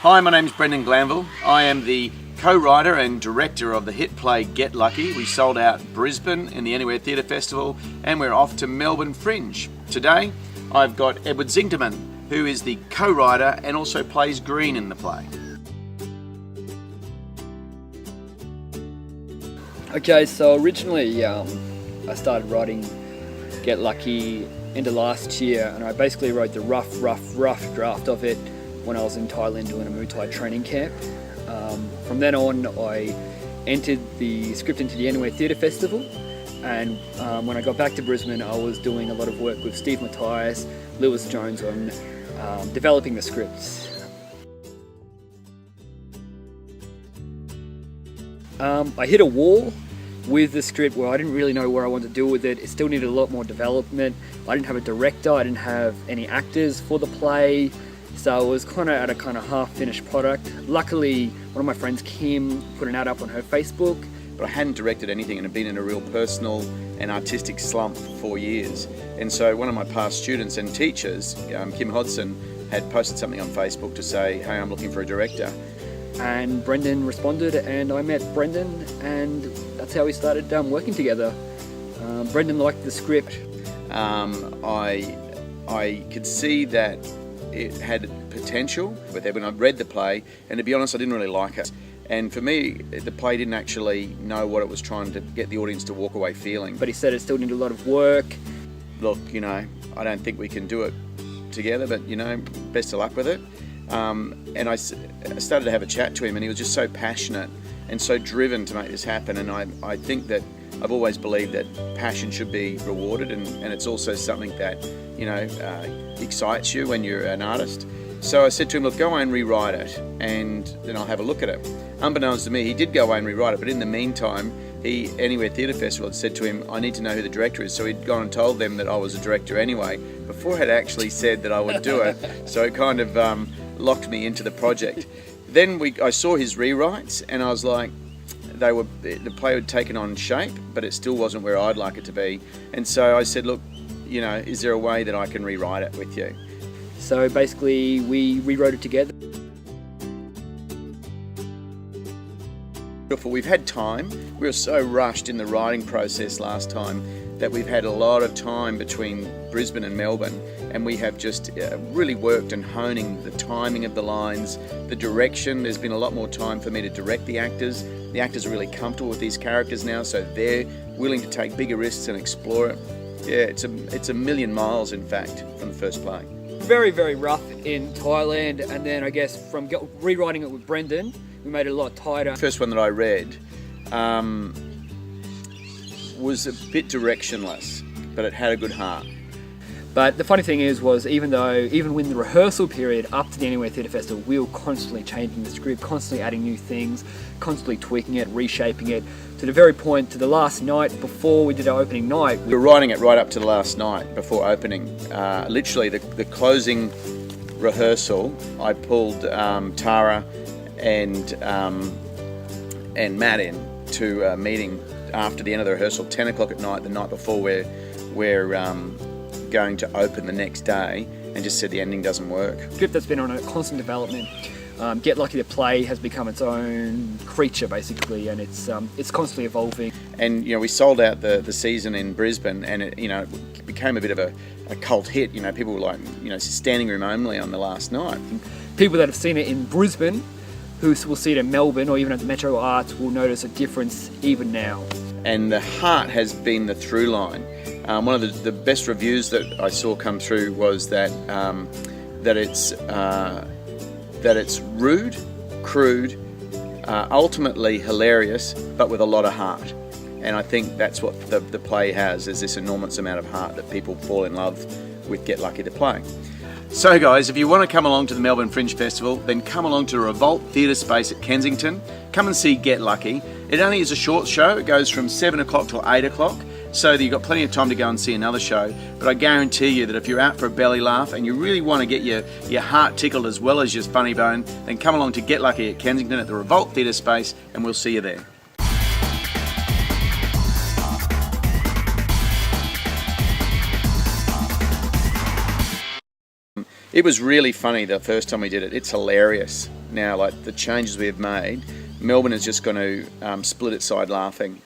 Hi, my name's Brendan Glanville. I am the co-writer and director of the hit play Get Lucky. We sold out Brisbane in the Anywhere Theatre Festival and we're off to Melbourne Fringe. Today I've got Edwin Zigterman, who is the co-writer and also plays Green in the play. Okay, so originally I started writing Get Lucky into last year, and I basically wrote the rough draft of it when I was in Thailand doing a Muay Thai training camp. From then on, I entered the script into the Anywhere Theatre Festival, and when I got back to Brisbane, I was doing a lot of work with Steve Matthias, Lewis Jones on developing the scripts. I hit a wall with the script where I didn't really know where I wanted to do with it. It still needed a lot more development. I didn't have a director, I didn't have any actors for the play, so it was kind of at a half-finished product. Luckily, one of my friends, Kim, put an ad up on her Facebook. But I hadn't directed anything and had been in a real personal and artistic slump for 4 years. And so one of my past students and teachers, Kim Hodson, had posted something on Facebook to say, hey, I'm looking for a director. And Brendan responded, and I met Brendan, and that's how we started working together. Brendan liked the script. I could see that it had potential with Edwin. I'd read the play, and to be honest, I didn't really like it. And for me, the play didn't actually know what it was trying to get the audience to walk away feeling. But he said it still needed a lot of work. Look, I don't think we can do it together, but best of luck with it. And I started to have a chat to him, and he was just so passionate and so driven to make this happen. And I think that I've always believed that passion should be rewarded, and it's also something that excites you when you're an artist. So I said to him, look, go away and rewrite it, and then I'll have a look at it. Unbeknownst to me, he did go away and rewrite it, but in the meantime, Anywhere Theatre Festival had said to him, I need to know who the director is. So he'd gone and told them that I was a director anyway, before I had actually said that I would do it. So it kind of locked me into the project. Then I saw his rewrites, and I was like, the play had taken on shape, but it still wasn't where I'd like it to be. And so I said, look, is there a way that I can rewrite it with you? So basically, we rewrote it together. We've had time. We were so rushed in the writing process last time that we've had a lot of time between Brisbane and Melbourne, and we have just really worked on honing the timing of the lines, the direction. There's been a lot more time for me to direct the actors. The actors are really comfortable with these characters now, so they're willing to take bigger risks and explore it. Yeah, it's a million miles, in fact, from the first play. Very, very rough in Thailand, and then I guess from rewriting it with Brendan, we made it a lot tighter. The first one that I read was a bit directionless, but it had a good heart. But the funny thing was even when the rehearsal period up to the Anywhere Theatre Festival, we were constantly changing the script, constantly adding new things, constantly tweaking it, reshaping it, to the very point, to the last night before we did our opening night. We were writing it right up to the last night before opening. Literally the closing rehearsal, I pulled Tara and Matt in to a meeting after the end of the rehearsal, 10 o'clock at night, the night before we're going to open the next day, and just said the ending doesn't work. Script that's been on a constant development. Get Lucky the play has become its own creature basically, and it's constantly evolving. And we sold out the season in Brisbane, and it became a bit of a cult hit. People were like standing room only on the last night. People that have seen it in Brisbane, who will see it in Melbourne or even at the Metro Arts, will notice a difference even now. And the heart has been the through line. One of the best reviews that I saw come through was that it's rude, crude, ultimately hilarious, but with a lot of heart. And I think that's what the play has, is this enormous amount of heart that people fall in love with Get Lucky the play. So guys, if you want to come along to the Melbourne Fringe Festival, then come along to the Revolt Theatre Space at Kensington. Come and see Get Lucky. It only is a short show. It goes from 7 o'clock till 8 o'clock. So that you've got plenty of time to go and see another show. But I guarantee you that if you're out for a belly laugh and you really want to get your heart tickled as well as your funny bone, then come along to Get Lucky at Kensington at the Revolt Theatre Space, and we'll see you there. It was really funny the first time we did it. It's hilarious now, like the changes we have made. Melbourne is just going to split its side laughing.